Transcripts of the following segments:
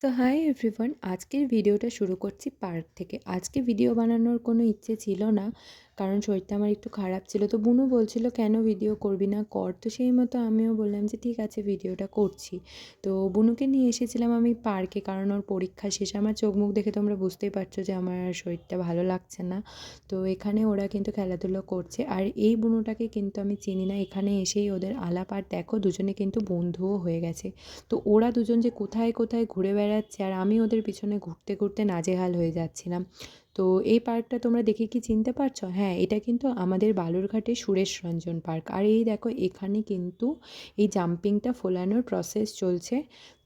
তো hi everyone, আজকের ভিডিওটা শুরু করছি পার্ক থেকে। আজকে ভিডিও বানানোর কোনো ইচ্ছে ছিল না, কারণ শরীরটা আমার একটু খারাপ ছিল। তো বুনু বলছিল কেন ভিডিও করবি না, কর। তো সেই মতো আমিও বললাম যে ঠিক আছে, ভিডিওটা করছি। তো বুনুকে নিয়ে এসেছিলাম আমি পার্কে, কারণ ওর পরীক্ষা শেষ। আমার চোখ মুখ দেখে তোমরা বুঝতেই পারছো যে আমার শরীরটা ভালো লাগছে না। তো এখানে ওরা কিন্তু খেলাধুলো করছে, আর এই বুনুটাকে কিন্তু আমি চিনি না। এখানে এসেই ওদের আলাপ, আর দেখো দুজনে কিন্তু বন্ধুও হয়ে গেছে। তো ওরা দুজন যে কোথায় কোথায় ঘুরে বেড়াচ্ছে, আর আমি ওদের পিছনে ঘুরতে ঘুরতে নাজেহাল হয়ে যাচ্ছিলাম। তো এই পার্কটা তোমরা দেখে কি চিনতে পারছো? হ্যাঁ, এটা কিন্তু আমাদের বালুরঘাটে সুরেশ রঞ্জন পার্ক। আর এই দেখো, এখানে কিন্তু এই জাম্পিংটা ফোলানোর প্রসেস চলছে।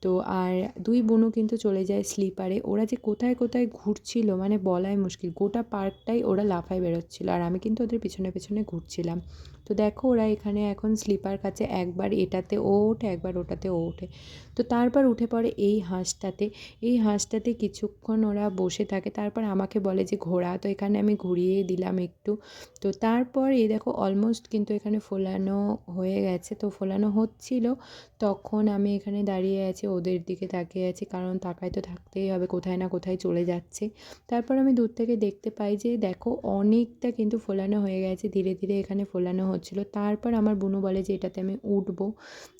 তো আর দুই বোনও কিন্তু চলে যায় স্লিপারে। ওরা যে কোথায় কোথায় ঘুরছিল মানে বলাই মুশকিল, গোটা পার্কটাই ওরা লাফায় বেরোচ্ছিল, আর আমি কিন্তু ওদের পিছনে পিছনে ঘুরছিলাম। তো দেখো, ওরা এখানে এখন স্লিপার কাছে একবার এটাতে ও ওঠে, একবার ওটাতে ও ওঠে। তো তারপর উঠে পড়ে এই হাঁসটাতে। এই হাঁসটাতে কিছুক্ষণ ওরা বসে থাকে, তারপর আমাকে বলে যে ঘোরা। তো এখানে আমি ঘুরিয়ে দিলাম একটু। তো তারপর এই দেখো, অলমোস্ট কিন্তু এখানে ফোলানো হয়ে গেছে। তো ফোলানো হচ্ছিল, তখন আমি এখানে দাঁড়িয়ে আছি, ওদের দিকে তাকিয়ে আছি, কারণ তাকায় তো থাকতেই হবে, কোথায় না কোথায় চলে যাচ্ছে। তারপর আমি দূর থেকে দেখতে পাই যে দেখো, অনেকটা কিন্তু ফোলানো হয়ে গেছে, ধীরে ধীরে এখানে ফোলানো হচ্ছিল। তারপর আমার বোনও বলে যে এটাতে আমি উঠবো।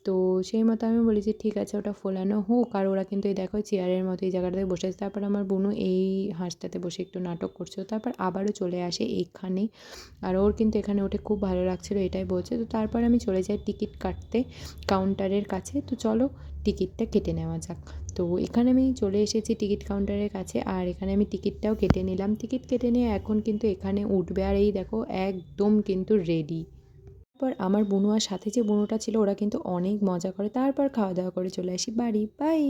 তো সেই মতো আমি বলি যে ঠিক আছে, ওটা ফোলানো হোক। আর ওরা কিন্তু এই দেখো চেয়ারের মতো এই জায়গাটাতে বসে আছে। তারপর আমার বোনও এই হাঁসটাতে বসে একটু নাটক করছিল, তারপর আবারও চলে আসে এইখানে। আর ওর কিন্তু এখানে উঠে খুব ভালো লাগছিলো, এটাই বলছে। তো তারপর আমি চলে যাই টিকিট কাটতে কাউন্টারের কাছে। তো চলো টিকিটটা কেটে নেওয়া যাক। তো এখানে আমি চলে এসেছি টিকিট কাউন্টারের কাছে, আর এখানে আমি টিকিটটাও কেটে নিলাম। টিকিট কেটে নিয়ে এখন কিন্তু এখানে উঠবে, আর এই দেখো একদম কিন্তু রেডি। তারপর আমার বুনু আর সাথে যে বুনুটা ছিল, ওরা কিন্তু অনেক মজা করে। তারপর খাওয়া দাওয়া করে চলে আসি বাড়ি। বাই।